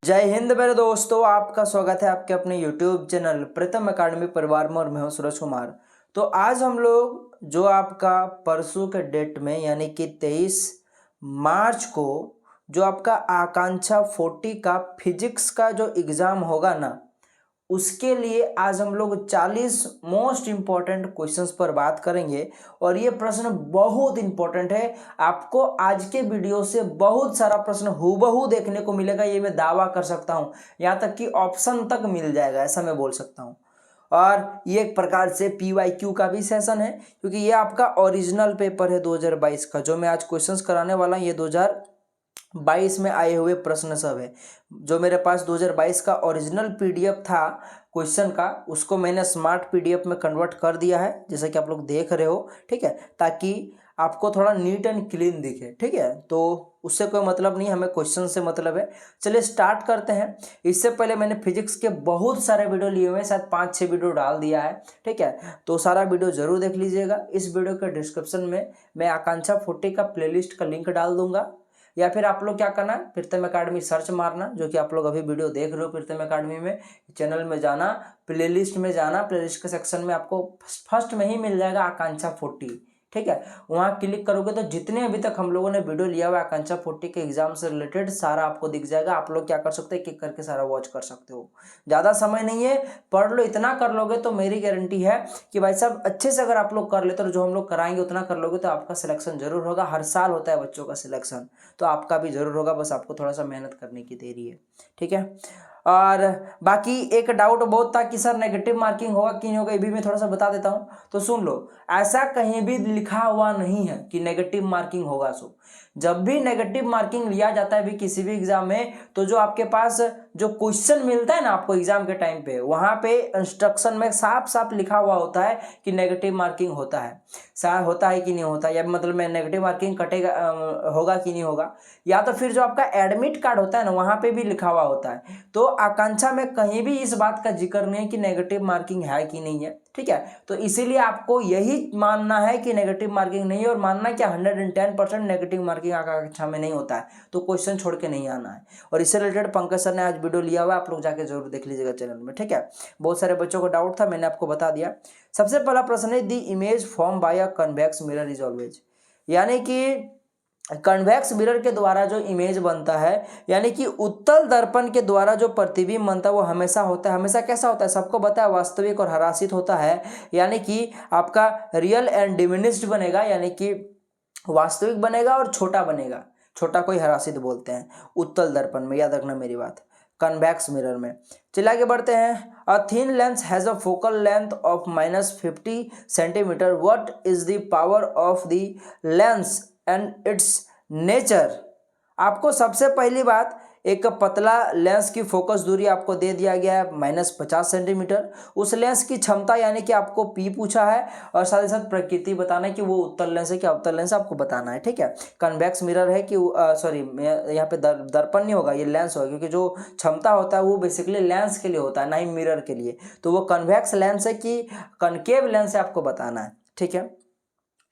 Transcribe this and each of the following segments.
जय हिंद मेरे दोस्तों, आपका स्वागत है आपके अपने YouTube चैनल प्रीतम एकेडमी परिवार में। और मैं हूं सूरज कुमार। तो आज हम लोग जो आपका परसों के डेट में यानी कि 23 मार्च को जो आपका आकांक्षा 40 का फिजिक्स का जो एग्ज़ाम होगा ना, उसके लिए आज हम लोग 40 मोस्ट इम्पॉर्टेंट क्वेश्चंस पर बात करेंगे। और ये प्रश्न बहुत इंपॉर्टेंट है। आपको आज के वीडियो से बहुत सारा प्रश्न हूबहू देखने को मिलेगा, ये मैं दावा कर सकता हूँ। यहाँ तक कि ऑप्शन तक मिल जाएगा, ऐसा मैं बोल सकता हूँ। और ये एक प्रकार से PYQ का भी सेशन है, क्योंकि ये आपका ओरिजिनल पेपर है 2022 का। जो मैं आज क्वेश्चंस कराने वाला हूँ ये 2022 में आए हुए प्रश्न सब है। जो मेरे पास 2022 का ओरिजिनल PDF था क्वेश्चन का, उसको मैंने स्मार्ट PDF में कन्वर्ट कर दिया है, जैसा कि आप लोग देख रहे हो। ठीक है, ताकि आपको थोड़ा नीट एंड क्लीन दिखे। ठीक है, तो उससे कोई मतलब नहीं, हमें क्वेश्चन से मतलब है। चलिए स्टार्ट करते हैं। इससे पहले मैंने फिजिक्स के बहुत सारे वीडियो लिए हुए हैं, शायद 5-6 वीडियो डाल दिया है। ठीक है, तो सारा वीडियो जरूर देख लीजिएगा। इस वीडियो के डिस्क्रिप्शन में मैं आकांक्षा 40 का प्लेलिस्ट का लिंक डाल दूंगा, या फिर आप लोग क्या करना है, प्रीतम एकेडमी सर्च मारना, जो कि आप लोग अभी वीडियो देख रहे हो प्रीतम एकेडमी में। चैनल में जाना, प्लेलिस्ट में जाना, प्लेलिस्ट के सेक्शन में आपको फर्स्ट में ही मिल जाएगा आकांक्षा 40। ठीक है, वहाँ क्लिक करोगे तो जितने अभी तक हम लोगों ने वीडियो लिया हुआ है आकांक्षा 40 के एग्जाम से रिलेटेड, सारा आपको दिख जाएगा। आप लोग क्या कर सकते हैं, क्लिक करके सारा वॉच कर सकते हो। ज़्यादा समय नहीं है, पढ़ लो। इतना कर लोगे तो मेरी गारंटी है कि भाई साहब अच्छे से अगर आप लोग कर लेते हो, जो हम लोग कराएंगे उतना कर लोगे तो आपका सिलेक्शन जरूर होगा। हर साल होता है बच्चों का सिलेक्शन, तो आपका भी जरूर होगा। बस आपको थोड़ा सा मेहनत करने की देरी है। ठीक है, और बाकी एक डाउट बहुत था कि सर नेगेटिव मार्किंग होगा कि नहीं होगा, ये भी मैं थोड़ा सा बता देता हूँ। तो सुन लो, ऐसा कहीं भी लिखा हुआ नहीं है कि नेगेटिव मार्किंग होगा। सो जब भी नेगेटिव मार्किंग लिया जाता है भी किसी भी एग्जाम में, तो जो आपके पास जो क्वेश्चन मिलता है ना आपको एग्जाम के टाइम पे, वहां पे इंस्ट्रक्शन में साफ साफ लिखा हुआ होता है कि नेगेटिव मार्किंग होता है। होता है कि नहीं होता, या मतलब मैं नेगेटिव मार्किंग कटेगा होगा कि नहीं होगा। या तो फिर जो आपका एडमिट कार्ड होता है ना, वहां पे भी लिखा हुआ होता है। तो आकांक्षा में कहीं भी इस बात का जिक्र नहीं है कि नेगेटिव मार्किंग है कि नहीं है। ठीक है, तो इसीलिए आपको यही मानना है कि नेगेटिव मार्किंग नहीं है, और मानना क्या 110% नेगेटिव मार्किंग आकांक्षा में नहीं होता है। तो क्वेश्चन छोड़ के नहीं आना है। और इससे रिलेटेड पंकज सर ने आज वीडियो लिया हुआ है, आप लोग जाके जरूर देख लीजिएगा चैनल में। ठीक है, बहुत सारे बच्चों को डाउट था, मैंने आपको बता दिया। सबसे पहला प्रश्न है, the image form by a convex mirror is always, यानी कि कन्वेक्स मिरर के द्वारा जो इमेज बनता है, यानी कि उत्तल दर्पण के द्वारा जो प्रतिबिंब बनता है वो हमेशा होता है। हमेशा कैसा होता है, सबको पता है, वास्तविक और हरासित होता है। यानी कि आपका रियल एंड डिमिनिश्ड बनेगा, यानी कि वास्तविक बनेगा और छोटा बनेगा। छोटा को ही हरासित बोलते हैं उत्तल दर्पण में, याद रखना मेरी बात, कन्वेक्स मिरर में। चलिए आगे बढ़ते हैं। A thin lens has a focal length of -50 centimetre. What is the power of the lens and it's nature. आपको सबसे पहली बात, एक पतला लेंस की फोकस दूरी आपको दे दिया गया है -50 सेंटीमीटर। उस लेंस की क्षमता यानी कि आपको P पूछा है, और साथ ही साथ प्रकृति बताना है कि वो उत्तल लेंस है क्या अवतल लेंस आपको बताना है। ठीक है, कन्वेक्स मिरर है कि सॉरी, यहाँ पे दर्पण नहीं होगा, ये लेंस होगा, क्योंकि जो क्षमता होता है वो बेसिकली लेंस के लिए होता है, ना ही मिरर के लिए। तो वो कन्वेक्स लेंस है कि कनकेव लेंस है आपको बताना है। ठीक है,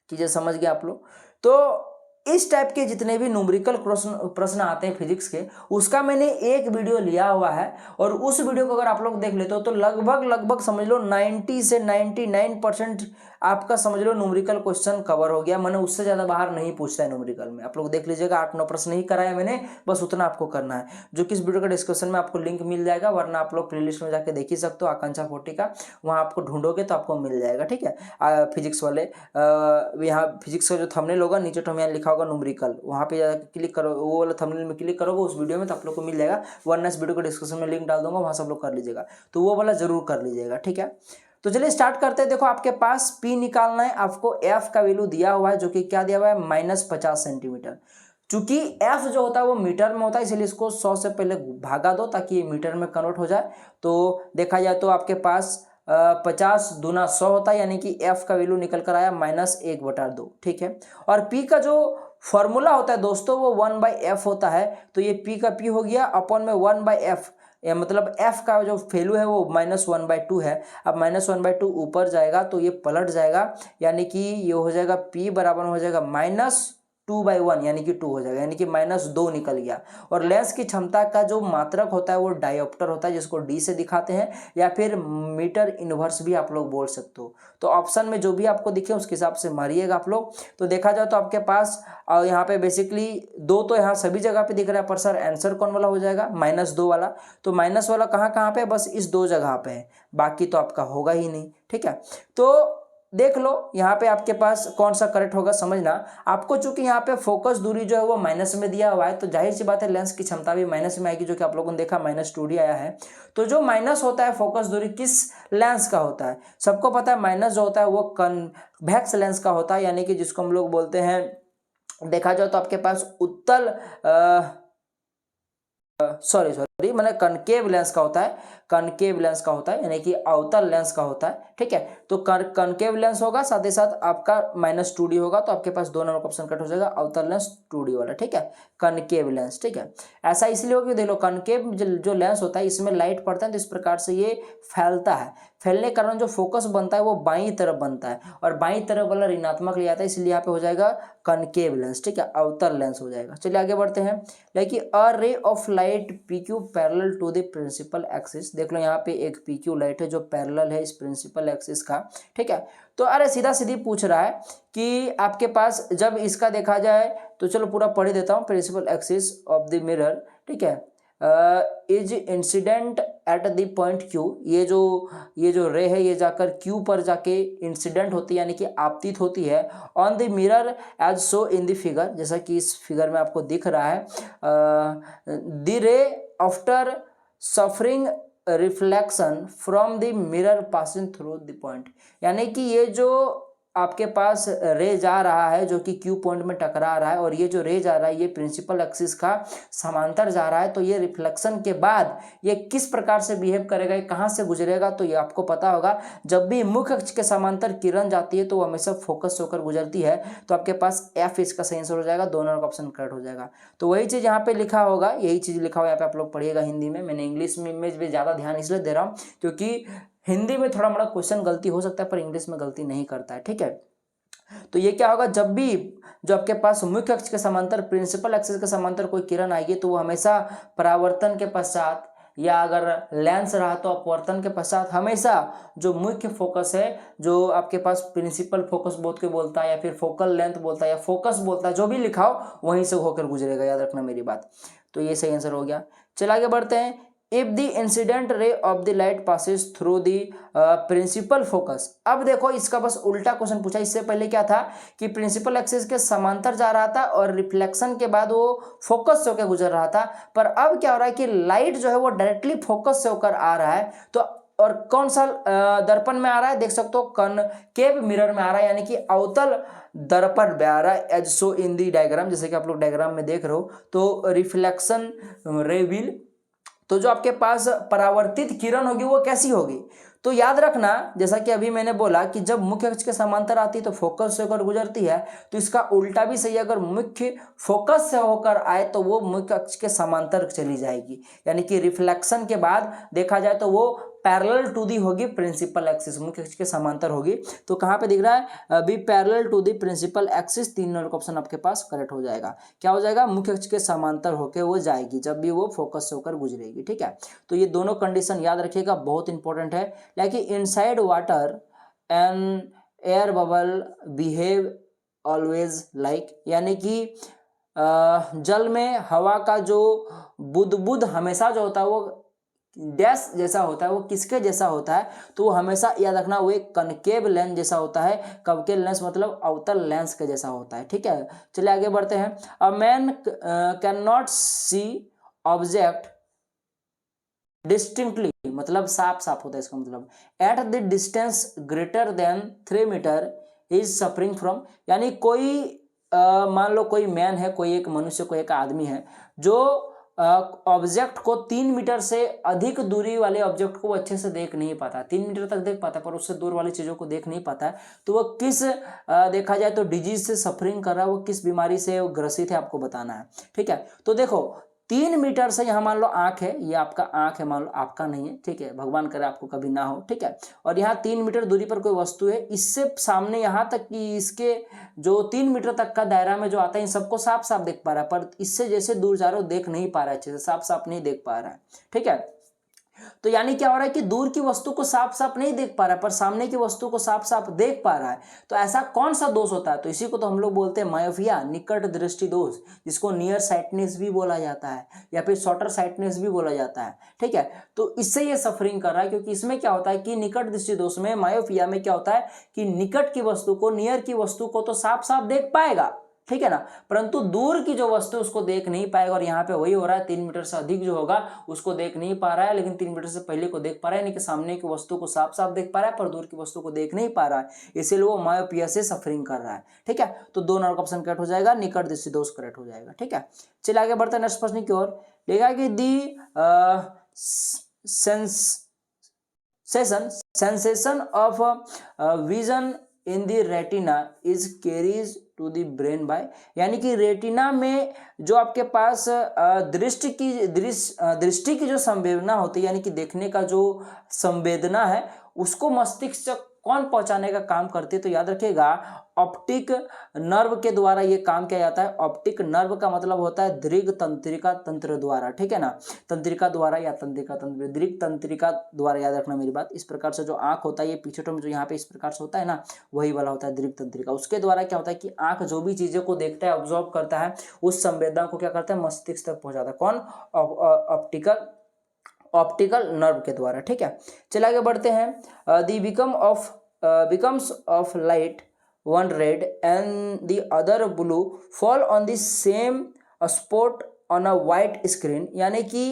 चीजें समझ गए आप लोग। तो इस टाइप के जितने भी न्यूमेरिकल प्रश्न आते हैं फिजिक्स के, उसका मैंने एक वीडियो लिया हुआ है। और उस वीडियो को अगर आप लोग देख लेते हो तो लगभग समझ लो 90 से 99% आपका समझ लो न्यूमेरिकल क्वेश्चन कवर हो गया। मैंने उससे ज़्यादा बाहर नहीं पूछता है न्यूमेरिकल में। आप लोग देख लीजिएगा, 8-9 प्रश्न ही कराया मैंने, बस उतना आपको करना है। जो कि इस वीडियो का डिस्क्रिप्शन में आपको लिंक मिल जाएगा, वरना आप लोग प्लेलिस्ट में जाके देख ही सकते हो आकांक्षा 40 का, वहाँ आपको ढूंढोगे तो आपको मिल जाएगा। ठीक है, फिजिक्स वाले यहाँ फिजिक्स का जो थंबनेल होगा नीचे तो यहाँ लिखा होगा न्यूमेरिकल, वहाँ पे जाकर क्लिक करो, वो वाला थंबनेल में क्लिक करोगे उस वीडियो में, तो आप लोग को मिल जाएगा। वरना इस वीडियो को डिस्क्रिप्शन में लिंक डाल दूंगा, वहाँ सब लोग कर लीजिएगा, तो वो वाला जरूर कर लीजिएगा। ठीक है, तो चलिए स्टार्ट करते हैं। देखो आपके पास P निकालना है, आपको F का वैल्यू दिया हुआ है, जो कि क्या दिया हुआ है, -50 सेंटीमीटर। चूंकि F जो होता है वो मीटर में होता है, इसलिए इसको 100 से पहले भागा दो ताकि ये मीटर में कन्वर्ट हो जाए। तो देखा जाए तो आपके पास 50 दूना 100 होता है, यानी कि F का वैल्यू निकल कर आया -1/2। ठीक है, और P का जो फॉर्मूला होता है दोस्तों वो 1/f होता है। तो ये P का P हो गया अपॉन में 1/f, या मतलब F का जो वैल्यू है वो -1/2 है। अब -1/2 ऊपर जाएगा तो ये पलट जाएगा, यानी कि ये हो जाएगा P बराबर हो जाएगा 2/1 यानी कि 2 हो जाएगा, यानी कि -2 निकल गया। और लेंस की क्षमता का जो मात्रक होता है वो डायोप्टर होता है, जिसको डी से दिखाते हैं, या फिर मीटर इनवर्स भी आप लोग बोल सकते हो। तो ऑप्शन में जो भी आपको दिखे उसके हिसाब से मारिएगा आप लोग। तो देखा जाए तो आपके पास यहाँ पे बेसिकली 2 तो यहाँ सभी जगह पे दिख रहा है, पर सर आंसर कौन वाला हो जाएगा? -2 वाला। तो माइनस वाला कहाँ कहाँ पे? बस इस 2 जगह पे है, बाकी तो आपका होगा ही नहीं। ठीक है, तो देख लो यहाँ पे आपके पास कौन सा करेक्ट होगा, समझना। आपको चूंकि यहाँ पे फोकस दूरी जो है वो माइनस में दिया हुआ है, तो जाहिर सी बात है लेंस की क्षमता भी माइनस में आएगी, जो कि आप लोगों ने देखा -2D आया है। तो जो माइनस होता है फोकस दूरी किस लेंस का होता है? सबको पता है माइनस जो होता है वो कन्वेक्स लेंस का होता है, यानी कि जिसको हम लोग बोलते हैं, देखा जाए तो आपके पास उत्तल सॉरी मैंने कनकेव लेंस का होता है, कनकेव लेंस का होता है, यानी कि अवतल लेंस का होता है। ठीक है, तो कनकेव लेंस होगा, साथ ही साथ आपका -2D होगा, तो आपके पास 2 नंबर का ऑप्शन कट हो जाएगा, अवतल लेंस 2D वाला। ठीक है, कनकेव लेंस। ठीक है, ऐसा इसलिए होगा, देख लो कनकेव जो लेंस होता है इसमें लाइट पड़ता है, तो इस प्रकार से ये फैलता है। फैलने के कारण जो फोकस बनता है वो बाईं तरफ बनता है, और बाईं तरफ वाला ऋणात्मक ले आता है, इसलिए यहाँ पे हो जाएगा कनकेव लेंस। ठीक है, अवतल लेंस हो जाएगा। चलिए आगे बढ़ते हैं। Like a ray of light PQ parallel to the principal axis. देख लो यहाँ पे एक PQ लाइट है जो पैरेलल है इस प्रिंसिपल एक्सिस का। ठीक है, तो अरे सीधा सीधी पूछ रहा है कि आपके पास जब इसका देखा जाए, तो चलो पूरा पढ़ ही देता हूँ। Principal axis of the mirror, ठीक है, is incident at the point Q। ये जो रे है ये जाकर Q पर जाके इंसिडेंट होती है, यानी कि आपतित होती है, on the mirror as so in the figure, जैसा कि इस फिगर में आपको दिख रहा है। द रे after suffering reflection from the mirror passing through the point, यानी कि ये जो आपके पास रे जा रहा है जो कि Q पॉइंट में टकरा रहा है, और ये जो रे जा रहा है ये प्रिंसिपल एक्सिस का समांतर जा रहा है, तो ये रिफ्लेक्शन के बाद ये किस प्रकार से बिहेव करेगा, ये कहाँ से गुजरेगा, तो ये आपको पता होगा। जब भी मुख्य अक्ष के समांतर किरण जाती है तो वो हमेशा फोकस होकर गुजरती है, तो आपके पास F इसका सही आंसर हो जाएगा, दोनों का ऑप्शन करेक्ट हो जाएगा। तो वही चीज़ यहाँ पे लिखा होगा, यही चीज़ लिखा हुआ यहाँ पे आप लोग पढ़िएगा हिंदी में। मैंने इंग्लिश में इमेज पे ज़्यादा ध्यान इसलिए दे रहा हूँ क्योंकि हिंदी में थोड़ा मोड़ा क्वेश्चन गलती हो सकता है, पर इंग्लिश में गलती नहीं करता है। ठीक है, तो ये क्या होगा, जब भी जो आपके पास मुख्य अक्ष के समांतर प्रिंसिपल एक्सिस के समांतर कोई किरण आएगी तो वो हमेशा परावर्तन के पश्चात, या अगर लेंस रहा तो अपवर्तन के पश्चात, हमेशा जो मुख्य फोकस है, जो आपके पास प्रिंसिपल फोकस बोल के बोलता है, या फिर फोकल लेंथ बोलता है, या फोकस बोलता है, जो भी लिखा हो वहीं से होकर गुजरेगा, याद रखना मेरी बात। तो ये सही आंसर हो गया। चल आगे बढ़ते हैं। If the incident ray of the light passes through the principal focus. अब देखो इसका बस उल्टा क्वेश्चन पूछा। इससे पहले क्या था कि प्रिंसिपल एक्सिस के समांतर जा रहा था और रिफ्लेक्शन के बाद वो फोकस से होकर गुजर रहा था, पर अब क्या हो रहा है कि लाइट जो है वो डायरेक्टली फोकस से होकर आ रहा है। तो और कौन सा दर्पण में आ रहा है, देख सकते हो कनकेव मिरर में आ रहा है, यानी कि अवतल दर्पण में आ रहा है, as so in the diagram, जैसे कि आप लोग डायग्राम में देख रहे हो। तो रिफ्लेक्शन रे विल, तो जो आपके पास परावर्तित किरण होगी वो कैसी होगी, तो याद रखना, जैसा कि अभी मैंने बोला कि जब मुख्य अक्ष के समांतर आती है तो फोकस से होकर गुजरती है, तो इसका उल्टा भी सही है। अगर मुख्य फोकस से होकर आए तो वो मुख्य अक्ष के समांतर चली जाएगी, यानी कि रिफ्लेक्शन के बाद देखा जाए तो वो पैरेलल टू दी होगी प्रिंसिपल एक्सिस, मुख्य अक्ष के समांतर होगी। तो कहाँ पे दिख रहा है, be parallel to the principal axis, 3 number का ऑप्शन आपके पास करेक्ट हो जाएगा। क्या हो जाएगा, मुख्य अक्ष के समांतर होकर वो जाएगी जब भी वो फोकस से होकर गुजरेगी। ठीक है, तो ये दोनों कंडीशन याद रखिएगा, बहुत इंपॉर्टेंट है। Like inside water an air bubble behave always like, यानी कि जल में हवा का जो बुदबुद हमेशा जो होता है वो डैश जैसा होता है, वो किसके जैसा होता है, तो वो हमेशा याद रखना वो एक कनकेव लेंस जैसा होता है। कनकेव लेंस मतलब अवतल लेंस के जैसा होता है। ठीक है, चलिए आगे बढ़ते हैं। A man can not see object distinctly, मतलब साफ साफ होता है इसका मतलब, at the distance greater than 3 metre is suffering from, यानी कोई मान लो कोई मैन है, कोई एक मनुष्य, कोई एक आदमी है जो ऑब्जेक्ट को 3 मीटर से अधिक दूरी वाले ऑब्जेक्ट को अच्छे से देख नहीं पाता, 3 मीटर तक देख पाता पर उससे दूर वाली चीज़ों को देख नहीं पाता है, तो वो किस देखा जाए तो डिजीज से सफरिंग कर रहा है, वो किस बीमारी से वो ग्रसित है आपको बताना है। ठीक है, तो देखो 3 मीटर से, यहाँ मान लो आंख है, ये आपका आंख है, मान लो आपका नहीं है, ठीक है, भगवान करे आपको कभी ना हो, ठीक है, और यहाँ 3 मीटर दूरी पर कोई वस्तु है, इससे सामने यहाँ तक कि इसके जो 3 मीटर तक का दायरा में जो आता है, इन सबको साफ साफ देख पा रहा है, पर इससे जैसे दूर जा रहे हो देख नहीं पा रहा है, अच्छे से साफ साफ नहीं देख पा रहा है, ठीक है। तो यानी क्या हो रहा है कि दूर की वस्तु को साफ साफ नहीं देख पा रहा है, पर सामने की वस्तु को साफ साफ देख पा रहा है। तो ऐसा कौन सा दोष होता है? तो इसी को तो हम लोग बोलते हैं मायोपिया, निकट दृष्टि दोष, जिसको नियर साइटनेस भी बोला जाता है या फिर शॉर्टर साइटनेस भी बोला जाता है, ठीक है। तो इससे ये सफरिंग कर रहा है, क्योंकि इसमें क्या होता है कि निकट दृष्टि दोष में, मायोपिया में क्या होता है कि निकट की वस्तु को, नियर की वस्तु को तो साफ साफ देख पाएगा, ठीक है ना, परंतु दूर की जो वस्तु उसको देख नहीं पाएगा। और यहाँ पे वही हो रहा है, 3 मीटर से अधिक जो होगा उसको देख नहीं पा रहा है, लेकिन 3 मीटर से पहले को देख पा रहा है, यानी कि सामने की वस्तु को साफ साफ देख पा रहा है, पर दूर की वस्तु को देख नहीं पा रहा है, इसीलिए वो मायोपिया से सफरिंग कर रहा है, ठीक है। तो 2 नंबर का ऑप्शन करेक्ट हो जाएगा, निकट दृष्टि दोष करेक्ट हो जाएगा, ठीक है। चलिए आगे बढ़ते हैं नेक्स्ट प्रश्न की ओर। देखा कि the sensation of vision in the retina is carries to the brain by, यानी कि रेटिना में जो आपके पास दृष्टि की जो संवेदना होती है, यानी कि देखने का जो संवेदना है, उसको मस्तिष्क तक कौन पहुंचाने का काम करती है? तो याद रखिएगा, ऑप्टिक नर्व के द्वारा ये काम किया जाता है। ऑप्टिक नर्व का मतलब होता है दृग तंत्रिका तंत्र द्वारा, ठीक है ना, तंत्रिका द्वारा या तंत्रिका तंत्र, दृग तंत्रिका द्वारा, याद रखना मेरी बात। इस प्रकार से जो आंख होता है, ये पीछे में जो यहाँ पे इस प्रकार से होता है ना, वही वाला होता है दृग तंत्रिका। उसके द्वारा क्या होता है कि आंख जो भी चीजें को देखता है, ऑब्जॉर्व करता है, उस संवेदना को क्या करता है, मस्तिष्क तक पहुंचाता है। कौन? ऑप्टिकल नर्व के द्वारा, ठीक है। चलिए आगे बढ़ते हैं। दी becomes of light, one red and the other blue fall on the same spot on a white screen, यानी कि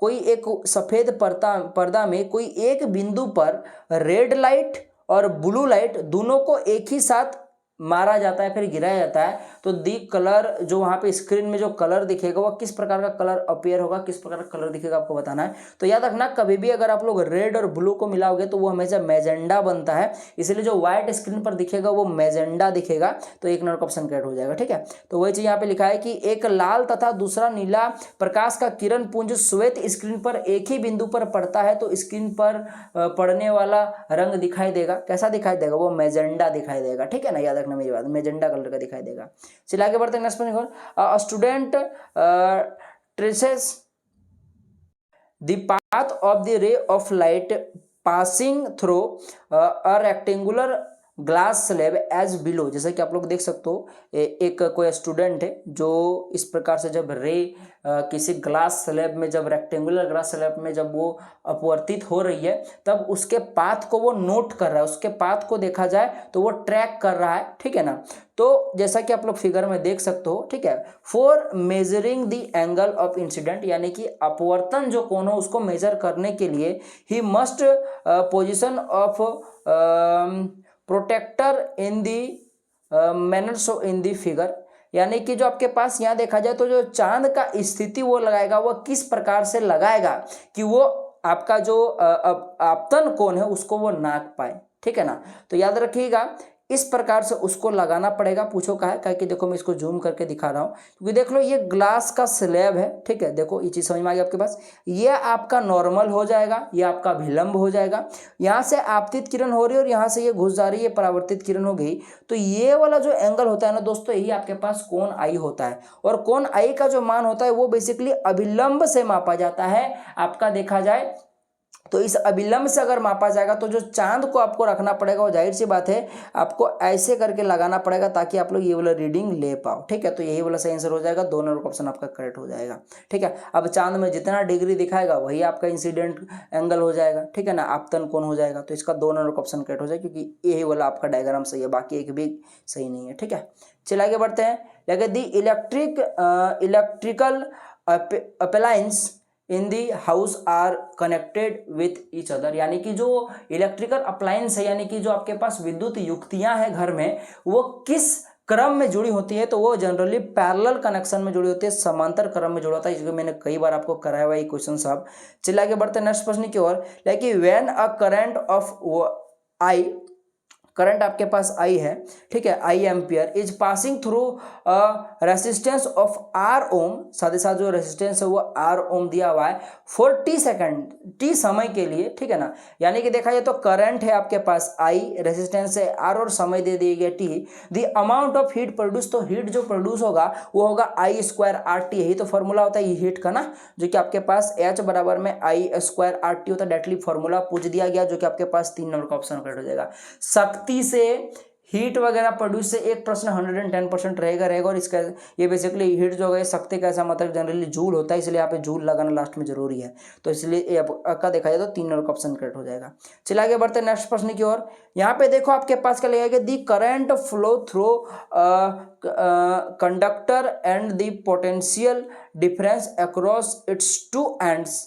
कोई एक सफेद पर्दा में कोई एक बिंदु पर रेड लाइट और ब्लू लाइट दोनों को एक ही साथ मारा जाता है, फिर गिराया जाता है। तो दी कलर, जो वहाँ पे स्क्रीन में जो कलर दिखेगा वह किस प्रकार का कलर अपीयर होगा, किस प्रकार का कलर दिखेगा, आपको बताना है। तो याद रखना, कभी भी अगर आप लोग रेड और ब्लू को मिलाओगे तो वो हमेशा मैजेंडा बनता है, इसलिए जो व्हाइट स्क्रीन पर दिखेगा वो मैजेंडा दिखेगा। तो 1 नंबर का ऑप्शन करेक्ट हो जाएगा, ठीक है। तो वही चीज यहाँ पे लिखा है कि एक लाल तथा दूसरा नीला प्रकाश का किरण पुंज श्वेत स्क्रीन पर एक ही बिंदु पर पड़ता है तो स्क्रीन पर पड़ने वाला रंग दिखाई देगा। कैसा दिखाई देगा? वो मैजेंडा दिखाई देगा, ठीक है ना, याद रखना मेरी बात, मैजेंडा कलर का दिखाई देगा। चलिए आगे बढ़ते हैं next question. Student traces the path of the ray of light passing through a rectangular glass slab as below, जैसा कि आप लोग देख सकते हो, एक कोई स्टूडेंट है जो इस प्रकार से जब रे किसी ग्लास स्लैब में, जब रेक्टेंगुलर ग्लास स्लैब में जब वो अपवर्तित हो रही है, तब उसके पाथ को वो नोट कर रहा है, उसके पाथ को देखा जाए तो वो ट्रैक कर रहा है, ठीक है ना। तो जैसा कि आप लोग फिगर में देख सकते हो, ठीक है, for measuring the angle of incident, यानी कि अपवर्तन जो कोण हो उसको मेजर करने के लिए he must position of protractor in the manner show in the figure, यानी कि जो आपके पास यहाँ देखा जाए तो जो चांद का स्थिति वो लगाएगा, वो किस प्रकार से लगाएगा कि वो आपका जो आपतन कोण है उसको वो नाप पाए, ठीक है ना। तो याद रखिएगा, इस प्रकार से उसको लगाना पड़ेगा। पूछो का है कि देखो मैं इसको जूम करके दिखा रहा हूँ, क्योंकि देख लो ये ग्लास का स्लैब है, ठीक है, देखो ये चीज़ समझ में आ गई आपके पास। ये आपका नॉर्मल हो जाएगा, ये आपका विलंब हो जाएगा, यहाँ से आपतित किरण हो रही है और यहाँ से ये घुस जा रही है, परावर्तित किरण हो गई। तो ये वाला जो एंगल होता है ना दोस्तों, यही आपके पास कोण आई होता है, और कोण आई का जो मान होता है वो बेसिकली अभिलंब से मापा जाता है। आपका देखा जाए तो इस अभिलंब से अगर मापा जाएगा तो जो चांद को आपको रखना पड़ेगा, वो जाहिर सी बात है आपको ऐसे करके लगाना पड़ेगा ताकि आप लोग ये वाला रीडिंग ले पाओ, ठीक है। तो यही वाला सही आंसर हो जाएगा, 2 नंबर का ऑप्शन आपका करेक्ट हो जाएगा, ठीक है। अब चांद में जितना डिग्री दिखाएगा वही आपका इंसिडेंट एंगल हो जाएगा, ठीक है ना, आपतन कोण हो जाएगा। तो इसका 2 नंबर का ऑप्शन करेक्ट हो जाएगा, क्योंकि यही वाला आपका डायग्राम सही है, बाकी एक भी सही नहीं है, ठीक है। चलिए आगे बढ़ते हैं। लेकिन the electrical appliance in the house are connected with each other, यानी कि जो इलेक्ट्रिकल अप्लायंस है, यानी कि जो आपके पास विद्युत युक्तियां हैं घर में, वो किस क्रम में जुड़ी होती है? तो वो जनरली पैरेलल कनेक्शन में जुड़ी होती है, समांतर क्रम में जुड़ा होता है, इसको मैंने कई बार आपको कराया हुआ ये क्वेश्चन साहब। चलिए आगे बढ़ते हैं नेक्स्ट प्रश्न की ओर। Like when a current of I current आपके पास आई है, ठीक है, I ampere is passing through resistance of R ohm, साथ ही साथ जो रेसिस्टेंस है वो आर ओम दिया हुआ है फॉर टी सेकेंड, टी समय के लिए, ठीक है ना। यानी कि देखा जाए तो करंट है आपके पास आई, रेसिस्टेंस है आर और समय दे दी गई T. The amount of heat produce, तो हीट जो प्रोड्यूस होगा वो होगा आई स्क्वायर आर टी, यही तो फॉर्मूला होता है ये हीट का ना, जो कि आपके पास एच बराबर में आई स्क्वायर आर टी होता है। डायरेक्टली फॉर्मूला पूछ दिया गया, जो कि आपके पास 3 नंबर का ऑप्शन करेक्ट हो जाएगा। शक्ति से हीट वगैरह प्रोड्यूस से एक प्रश्न 110% रहेगा और इसका ये बेसिकली हीट जो है शक्ति का ऐसा मतलब जनरली जूल होता है, इसलिए यहाँ पे जूल लगाना लास्ट में जरूरी है, तो इसलिए ये आपका देखा जाए तो 3 नंबर का ऑप्शन करेक्ट हो जाएगा। चलिए आगे बढ़ते हैं नेक्स्ट प्रश्न की ओर। यहाँ पे देखो आपके पास क्या लगेगा, the current flow through conductor and the potential difference across its two ends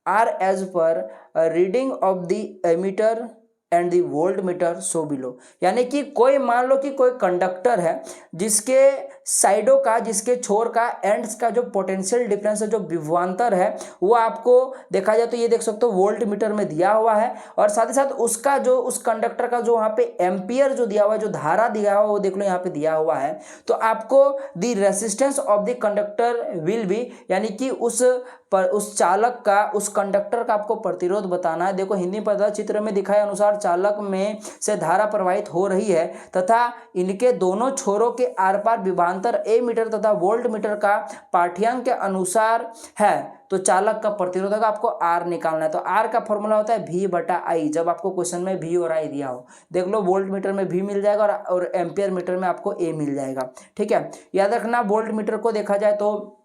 are as per reading of the ammeter and the voltmeter so below. यानी कि कोई मान लो कि कोई कंडक्टर है जिसके साइडों का, जिसके छोर का, एंड्स का जो पोटेंशियल डिफरेंस है, जो विभवांतर है, वो आपको देखा जाए तो ये देख सकते हो वोल्ट मीटर में दिया हुआ है, और साथ ही साथ उसका जो उस कंडक्टर का जो वहाँ पे एम्पियर जो दिया हुआ है, जो धारा दिया हुआ है वो देख लो यहाँ पे दिया हुआ है। तो आपको the resistance of the conductor will be, यानी कि उस चालक का, उस कंडक्टर का आपको प्रतिरोध बताना है। देखो हिंदी पता चित्र में दिखाए अनुसार चालक में से धारा प्रवाहित हो रही है तथा इनके दोनों छोरों के आर पार विभवांतर ए मीटर तथा वोल्ट मीटर का पाठ्यांक के अनुसार है, तो चालक का प्रतिरोध का आपको आर निकालना है। तो आर का फॉर्मूला होता है V बटा आई, जब आपको क्वेश्चन में V और I दिया हो। देख लो वोल्ट मीटर में V मिल जाएगा और एम्पियर मीटर में आपको A मिल जाएगा, ठीक है। याद रखना वोल्ट मीटर को देखा जाए तो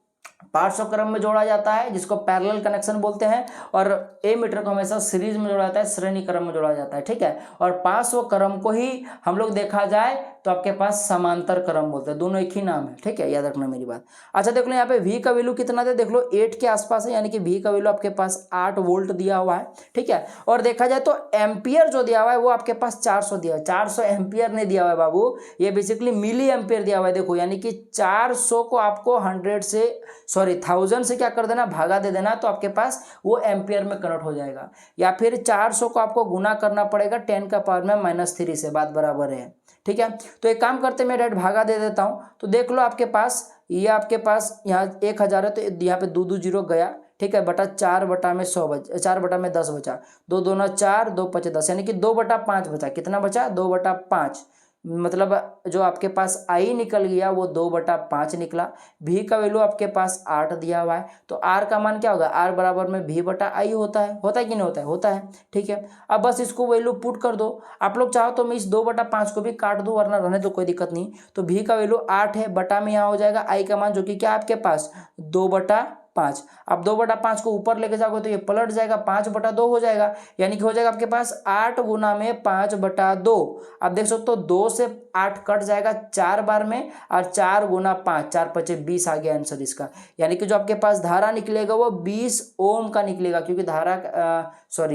500 क्रम में जोड़ा जाता है, जिसको पैरेलल कनेक्शन बोलते हैं, और ए मीटर को हमेशा सीरीज में जोड़ा जाता है, श्रेणी क्रम में जोड़ा जाता है, ठीक है। और 500 क्रम को ही हम लोग देखा जाए तो आपके पास समांतर क्रम बोलते हैं, दोनों एक ही नाम है, ठीक है, याद रखना मेरी बात। अच्छा देख लो यहाँ पे V का वैल्यू कितना दे, देख लो 8 के आसपास है, यानी कि V का वैल्यू आपके पास 8 वोल्ट दिया हुआ है, ठीक है। और देखा जाए तो एम्पियर जो दिया हुआ है वो आपके पास 400 दिया है, 400 एम्पियर नहीं दिया हुआ है बाबू, ये बेसिकली मिली एम्पियर दिया हुआ है। देखो यानी कि 400 को आपको 1000 से क्या कर देना, भागा दे देना, तो आपके पास वो एम्पियर में कन्वर्ट हो जाएगा। या फिर 400 को आपको गुना करना पड़ेगा 10 का पावर में -3 से, बात बराबर है, ठीक है। तो एक काम करते मैं डायरेक्ट भागा दे देता हूं, तो देख लो आपके पास ये आपके पास यहाँ 1000 है, तो यहाँ पे 2 जीरो गया, ठीक है, बटा 4 बटा में 100 बचा, 4 बटा में 10 बचा, 2 दूना 4, 2 पचे 10, यानी कि 2 बटा 5 बचा। कितना बचा, 2 बटा 5, मतलब जो आपके पास आई निकल गया वो 2 बटा 5 निकला। भी का वैल्यू आपके पास 8 दिया हुआ है, तो आर का मान क्या होगा, आर बराबर में भी बटा आई होता है कि नहीं होता है, होता है, ठीक है। अब बस इसको वैल्यू पुट कर दो, आप लोग चाहो तो मैं इस 2 बटा 5 को भी काट दूं, वरना रहने तो कोई दिक्कत नहीं। तो भी का वैल्यू 8 है, बटा में यहाँ हो जाएगा आई का मान, जो कि क्या आपके पास 2 बटा 5। अब 2 बटा 5 को ऊपर लेके जाओगे तो ये पलट जाएगा, 5 बटा 2 हो जाएगा, यानी कि हो जाएगा आपके पास 8 गुना में 5 बटा 2। आप देख सकते हो 2 से 8 कट जाएगा 4 बार में, और 4 गुना 5, 4 पचे 20 आ गया आंसर इसका। यानी कि जो आपके पास धारा निकलेगा वो 20 ओम का निकलेगा, क्योंकि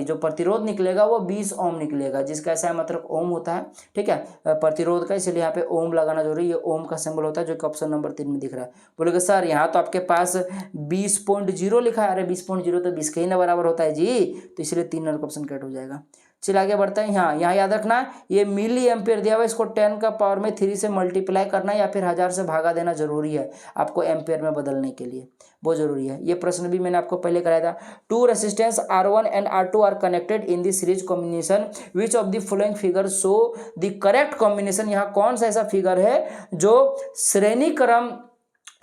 जो प्रतिरोध निकलेगा वो 20 ओम निकलेगा, जिसका ऐसा मतलब ओम होता है, ठीक है, प्रतिरोध का, इसलिए यहाँ पे ओम लगाना जरूरी है। ये ओम का सिंबल होता है, जो कि ऑप्शन नंबर 3 में दिख रहा है। बोलोगे सर यहाँ तो आपके पास 20.0 लिखा है, अरे 20.0 तो 20 के ही ना बराबर होता है जी, तो इसलिए 3 नंबर का ऑप्शन कट हो जाएगा। चलिए आगे बढ़ते हैं। यहाँ याद रखना ये मिली एम्पियर दिया हुआ है, इसको 10 का पावर में 3 से मल्टीप्लाई करना है, या फिर 1000 से भागा देना जरूरी है आपको एम्पियर में बदलने के लिए, बहुत जरूरी है। ये प्रश्न भी मैंने आपको पहले कराया था। 2 resistance R1 and R2 are connected in the series combination, which of the following figure show the correct combination. यहाँ कौन सा ऐसा फिगर है जो श्रेणी क्रम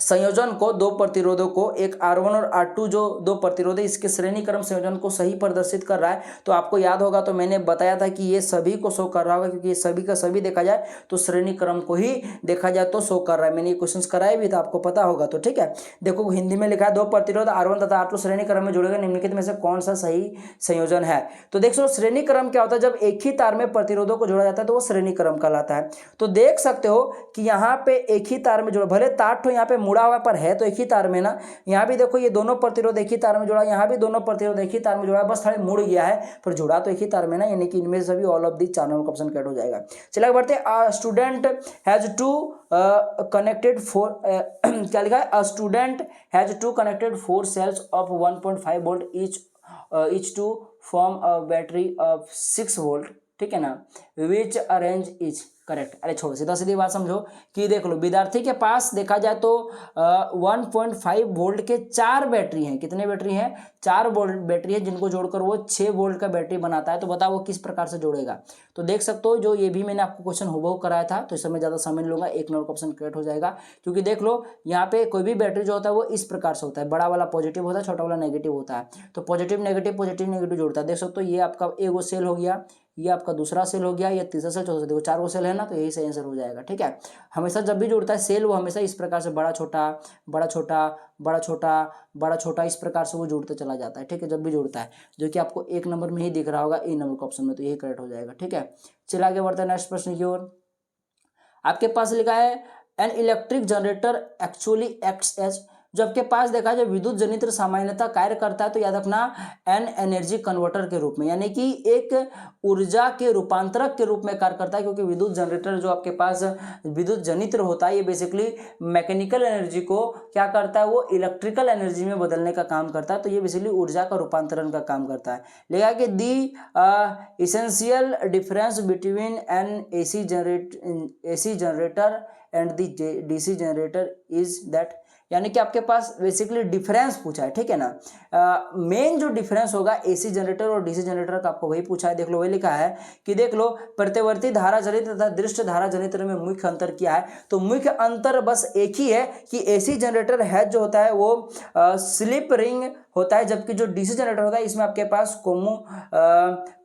संयोजन को, 2 प्रतिरोधों को, एक R1 और R2 जो 2 प्रतिरोध है, इसके श्रेणी क्रम संयोजन को सही प्रदर्शित कर रहा है। तो आपको याद होगा तो मैंने बताया था कि ये सभी को शो कर रहा होगा, क्योंकि ये सभी का सभी देखा जाए तो श्रेणी क्रम को ही देखा जाए तो शो कर रहा है। मैंने ये क्वेश्चन कराए भी था, आपको पता होगा, तो ठीक है। देखो हिंदी में लिखा है 2 प्रतिरोध R1 तथा R2 श्रेणी क्रम में जुड़ेगा, निम्नलिखित में से कौन सा सही संयोजन है। तो देखो श्रेणी क्रम क्या होता है, जब एक ही तार में प्रतिरोधों को जोड़ा जाता है तो वो श्रेणी क्रम कहलाता है। तो देख सकते हो कि यहाँ पे एक ही तार में जोड़ा, भले तार तो यहाँ पे मुड़ा हुआ पर है तो एक ही तार में ना, यहाँ भी देखो ये दोनों प्रतिरोध एक ही तार में जुड़ा, यहाँ भी दोनों प्रतिरोध एक ही तार में जुड़ा, बस थोड़ा मुड़ गया है, पर जुड़ा तो एक ही तार में ना, यानी कि इनमें सभी ऑल ऑफ दी 4 नंबर का ऑप्शन कट हो जाएगा। चलिए बढ़ते हैं। स्टूडेंट हैज टू कनेक्टेड 4 क्या लिखा है, a student has to connected 4 cells of 1.5 volt each to form a battery of 6 volt ठीक है ना, विच अरेंज इज करेक्ट। अरे छोड़ो, सीधा सीधी बात समझो कि देख लो, विद्यार्थी के पास देखा जाए तो 1.5 वोल्ट के 4 बैटरी हैं। कितने बैटरी हैं? 4 वोल्ट बैटरी है, जिनको जोड़कर वो 6 वोल्ट का बैटरी बनाता है। तो बताओ वो किस प्रकार से जोड़ेगा। तो देख सकते हो, जो ये भी मैंने आपको क्वेश्चन हुबहू कराया था, तो इस समय ज़्यादा समय नहीं लूंगा, एक नंबर का ऑप्शन करेक्ट हो जाएगा। क्योंकि देख लो, यहाँ पे कोई भी बैटरी जो होता है वो इस प्रकार से होता है, बड़ा वाला पॉजिटिव होता है, छोटा वाला नेगेटिव होता है। तो पॉजिटिव नेगेटिव जोड़ता है। देख सकते हो, ये आपका एगो सेल हो गया, ये आपका दूसरा सेल हो गया, ये तीसरा सेल, चौथा सेल, देखो 4 सेल है ना, तो यही सही आंसर हो जाएगा। ठीक है, हमेशा जब भी जुड़ता है सेल, वो हमेशा इस प्रकार से बड़ा छोटा बड़ा छोटा बड़ा छोटा बड़ा छोटा इस प्रकार से वो जुड़ते चला जाता है। ठीक है, जब भी जुड़ता है, जो कि आपको एक नंबर में ही दिख रहा होगा, ए नंबर का ऑप्शन में, तो यही करेक्ट हो जाएगा। ठीक है, चलिए आगे बढ़ते हैं नेक्स्ट प्रश्न की ओर। आपके पास लिखा है an electric generator actually acts as, जो आपके पास देखा जाए विद्युत जनित्र सामान्यतः कार्य करता है, तो याद रखना एन एनर्जी कन्वर्टर के रूप में, यानी कि एक ऊर्जा के रूपांतरक के रूप में कार्य करता है। क्योंकि विद्युत जनरेटर जो आपके पास विद्युत जनित्र होता है, ये बेसिकली मैकेनिकल एनर्जी को क्या करता है, वो इलेक्ट्रिकल एनर्जी में बदलने का काम करता है। तो ये बेसिकली ऊर्जा का रूपांतरण का काम करता है। लेगा कि the essential difference between an AC generator and the DC generator is that, यानी कि आपके पास बेसिकली डिफरेंस पूछा है। ठीक है ना, मेन जो डिफरेंस होगा एसी जनरेटर और डीसी जनरेटर का, आपको वही पूछा है। देख लो, वही लिखा है कि देख लो, प्रतिवर्ती धारा जनित्र तथा दृष्ट धारा जनित्र में मुख्य अंतर क्या है। तो मुख्य अंतर बस एक ही है कि एसी जनरेटर है जो होता है वो स्लिप रिंग होता है, जबकि जो डीसी जनरेटर होता है इसमें आपके पास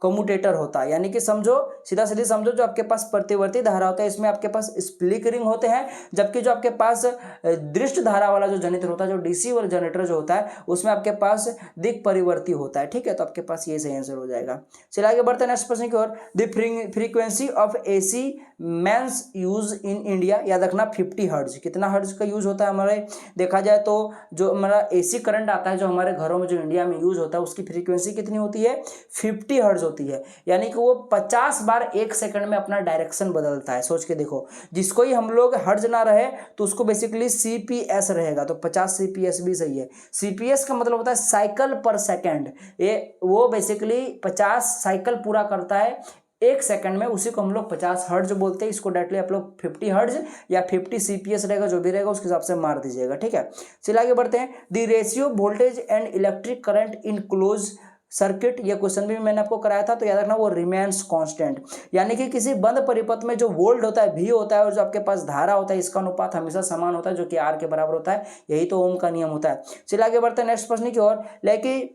कम्यूटेटर होता है। यानी कि समझो, सीधा सीधी समझो, जो आपके पास प्रतिवर्ती धारा होता है इसमें आपके पास स्प्लिक रिंग होते हैं, जबकि जो आपके पास दृष्ट धारा वाला जो जनित्र होता है, जो डीसी वाला जनरेटर जो होता है, उसमें आपके पास दिक् परिवर्ती होता है। ठीक है, तो आपके पास ये सही आंसर हो जाएगा। चलिए आगे बढ़ते हैं नेक्स्ट प्रश्न की ओर। The frequency of AC mains use in India, याद रखना 50 हर्ट्ज। कितना हर्ट्ज का यूज होता है हमारे, देखा जाए तो जो हमारा एसी करंट आता है जो हमारे घरों में, जो इंडिया में यूज होता है, उसकी फ्रीक्वेंसी कितनी होती है, 50 हर्ट्ज होती है। यानी कि वो 50 बार 1 सेकंड में अपना डायरेक्शन बदलता है। सोच के देखो, जिसको ही हम लोग हर्ट्ज ना रहे तो उसको बेसिकली सीपीएस रहेगा, तो 50 सीपीएस भी सही है। सीपीएस का मतलब होता है साइकिल पर सेकंड, ये वो बेसिकली 50 साइकिल पूरा करता है 1 सेकंड में, उसी को हम लोग 50 हर्ट्ज बोलते हैं। इसको डायरेक्टली आप लोग 50 हर्ट्ज या 50 सीपीएस रहेगा, जो भी रहेगा उसके हिसाब से मार दीजिएगा। ठीक है, चलिए आगे बढ़ते हैं। The ratio voltage and electric current in close circuit, ये क्वेश्चन भी मैंने आपको कराया था, तो याद रखना वो रिमेन्स कांस्टेंट, यानी कि किसी बंद परिपथ में जो वोल्ट होता है, भी होता है, और जो आपके पास धारा होता है, इसका अनुपात हमेशा समान होता है, जो कि आर के बराबर होता है। यही तो ओम का नियम होता है। चलिए आगे बढ़ते हैं नेक्स्ट प्रश्न की ओर। लेकिन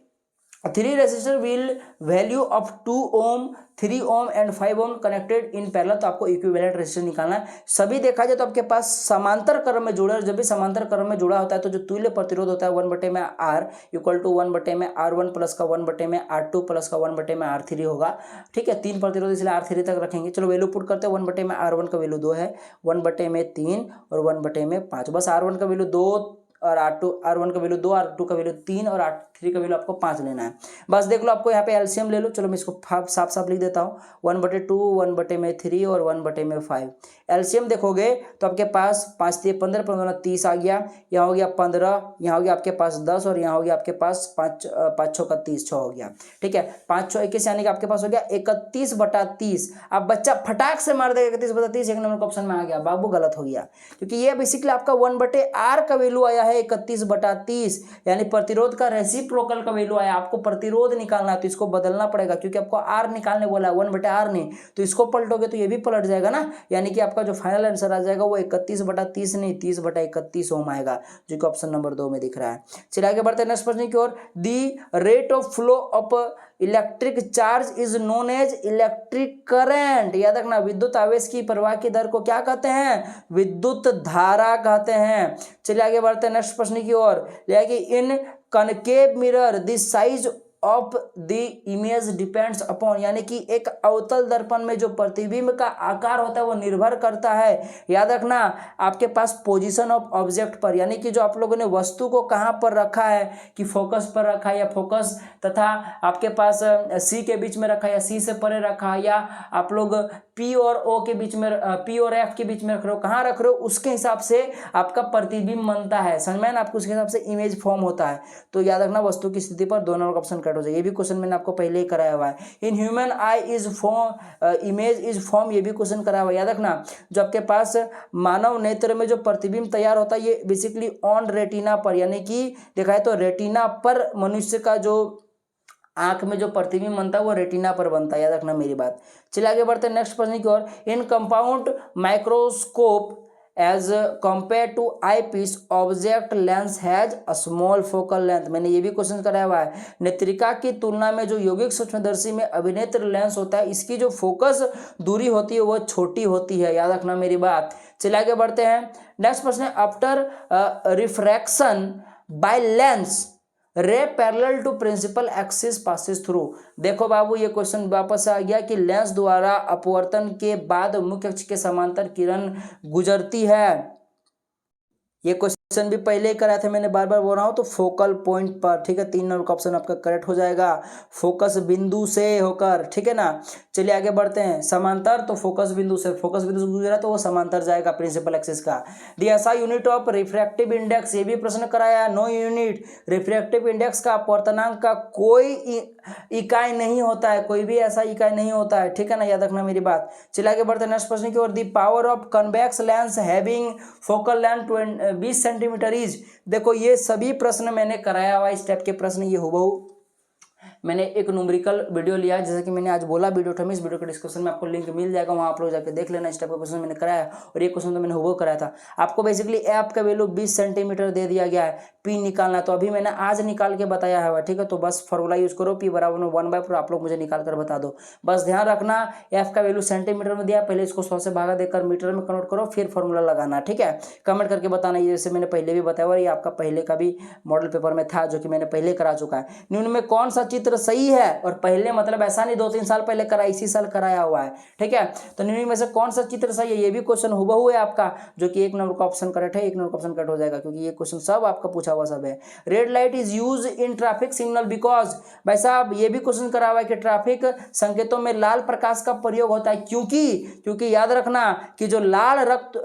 3 resistor will value of 2 ohm 3 ohm and 5 ohm connected in parallel, तो आपको इक्विवेलेंट रेजिस्टेंस निकालना है। सभी देखा जाए तो आपके पास समांतर क्रम में जुड़ा है, जब भी समांतर क्रम में जुड़ा होता है तो जो तुल्य प्रतिरोध होता है 1/में आर इक्वल टू 1/में R1 प्लस का 1/में R2 प्लस का 1/में R3 होगा। ठीक है, 3 प्रतिरोध इसलिए R3 तक रखेंगे। चलो वैल्यू पुट करते हैं। 1/में R1 का वैल्यू 2 है, 1/में 3 और 1/में 5। बस R1 का वैल्यू 2 और R1 का वैल्यू 2, R2 का वैल्यू 3 और R3 का वैल्यू आपको 5 लेना है। बस देख लो, आपको यहाँ पे एलसीएम ले लो। चलो मैं इसको साफ साफ लिख देता हूँ। 1/2, 1/में 3 और 1/में 5। एलसीएम देखोगे तो आपके पास 5 3 15, 15 30 आ गया। यहाँ हो गया 15, यहाँ हो गया आपके पास 10 और यहाँ हो गया आपके पास 5 6 का 30, 6 हो गया। ठीक है, 5 6 21, यानी कि आपके पास हो गया 31/30। अब बच्चा फटाक से मार देगा 31/30, 1 नंबर का ऑप्शन में आ गया। बाबू गलत हो गया, क्योंकि ये बेसिकली आपका 1/R का वैल्यू आया है 31/30, यानी प्रतिरोध का रेसिप्रोकल का वैल्यू आया। आपको प्रतिरोध निकालना है तो इसको बदलना पड़ेगा, क्योंकि आपको आर निकालने बोला है, 1/R नहीं, तो इसको पलटोगे तो ये भी पलट जाएगा ना। यानी कि आपका जो फाइनल आंसर आ जाएगा वो 31/30 नहीं 30/31 ओम आएगा, जो कि ऑप्शन नंबर 2 में दिख रहा है। चलिए आगे बढ़ते हैं नेक्स्ट प्रश्न की ओर। The rate of flow of electric charge is known as electric current, याद रखना विद्युत आवेश की प्रवाह की दर को क्या कहते हैं, विद्युत धारा कहते हैं। चलिए आगे बढ़ते हैं नेक्स्ट प्रश्न की ओर। In concave mirror the size of the image depends upon, यानी कि एक अवतल दर्पण में जो प्रतिबिंब का आकार होता है वो निर्भर करता है, याद रखना, आपके पास पोजीशन ऑफ ऑब्जेक्ट पर, यानी कि जो आप लोगों ने वस्तु को कहाँ पर रखा है, कि फोकस पर रखा है या फोकस तथा आपके पास सी के बीच में रखा है या सी से परे रखा है, या आप लोग पी और ओ के बीच में, पी और एफ के बीच में रख रहे हो, कहाँ रख रहे हो, उसके हिसाब से आपका प्रतिबिंब बनता है, समझ में ना, आपको उसके हिसाब से इमेज फॉर्म होता है। तो याद रखना वस्तु की स्थिति पर 2 नंबर का ऑप्शन कट हो जाए। ये भी क्वेश्चन मैंने आपको पहले ही कराया हुआ है। In human I is form image is form, ये भी क्वेश्चन कराया हुआ है। याद रखना जो आपके पास मानव नेत्र में जो प्रतिबिंब तैयार होता है ये बेसिकली ऑन रेटिना पर, यानी कि देखा है तो रेटिना पर मनुष्य का जो आंख में जो प्रतिबिंब बनता है वो रेटिना पर बनता है, याद रखना मेरी बात। चलिए आगे बढ़ते हैं नेक्स्ट प्रश्न की ओर। In compound microscope as compare to eyepiece object lens has a small focal length, मैंने ये भी क्वेश्चन कराया हुआ है। नेत्रिका की तुलना में जो यौगिक सूक्ष्मदर्शी में अभिनेत्र लेंस होता है इसकी जो फोकस दूरी होती है वो छोटी होती है, याद रखना मेरी बात। चलिए आगे बढ़ते हैं। नेक्स्ट प्रश्न है after refraction by lens ray parallel to principal axis passes through. देखो बाबू ये क्वेश्चन वापस आ गया कि लेंस द्वारा अपवर्तन के बाद मुख्य अक्ष के समांतर किरण गुजरती है। ये क्वेश्चन भी पहले ही कराया था, मैंने बार बार बोल रहा हूँ, तो फोकल पॉइंट पर, ठीक है, 3 नंबर का ऑप्शन आपका करेक्ट हो जाएगा, फोकस बिंदु से होकर, ठीक है ना। चलिए आगे बढ़ते हैं। समांतर तो फोकस बिंदु से गुजरा तो वो समांतर जाएगा प्रिंसिपल एक्सिस का। The SI unit of refractive index, ये भी प्रश्न कराया। नो यूनिट रिफ्रैक्टिव इंडेक्स का अपवर्तनांक का कोई इकाई नहीं होता है, कोई भी ऐसा इकाई नहीं होता है, ठीक है ना, याद रखना मेरी बात। चलिए आगे बढ़ते हैं नेक्स्ट प्रश्न की ओर। The power of convex lens having focal length 20 centimetre is. देखो ये सभी प्रश्न मैंने कराया हुआ, इस टाइप के प्रश्न ये हुबहू मैंने एक न्यूमेरिकल वीडियो लिया है, जैसे कि मैंने आज बोला वीडियो इस वीडियो के डिस्क्रिप्शन में आपको लिंक मिल जाएगा, वहाँ आप लोग जाकर देख लेना। इस टाइप का क्वेश्चन मैंने कराया और ये क्वेश्चन तो मैंने हुबहू कराया था। आपको बेसिकली एफ का वैल्यू 20 सेंटीमीटर दे दिया गया है, पी निकालना है, तो अभी मैंने आज निकाल के बताया है, ठीक है। तो बस फॉर्मूला यूज करो, पी बराबर 1/4, आप लोग मुझे निकाल कर बता दो। बस ध्यान रखना एफ का वैल्यू सेंटीमीटर में दिया, पहले इसको 100 से भागा देकर मीटर में कन्वर्ट करो, फिर फॉर्मूला लगाना, ठीक है। कमेंट करके बताना, ये जैसे मैंने पहले भी बताया, और ये आपका पहले का भी मॉडल पेपर में था जो कि मैंने पहले करा चुका है। निम्न में कौन सा चित्र सही है, और पहले मतलब ऐसा नहीं 2-3 साल पहले करा, इसी साल कराया हुआ है, ठीक है। तो निम्न में से कौन सा चित्र सही है, ये भी क्वेश्चन हुबहू है आपका, जो कि 1 नंबर का ऑप्शन करेक्ट है, 1 नंबर का ऑप्शन कट हो जाएगा, क्योंकि ये क्वेश्चन सब आपका पूछा हुआ सब है। Red light is use in traffic signal because, भाई साहब ये भी क्वेश्चन करा हुआ है कि ट्रैफिक संकेतों में लाल प्रकाश का प्रयोग होता है, क्योंकि याद रखना कि जो लाल रक्त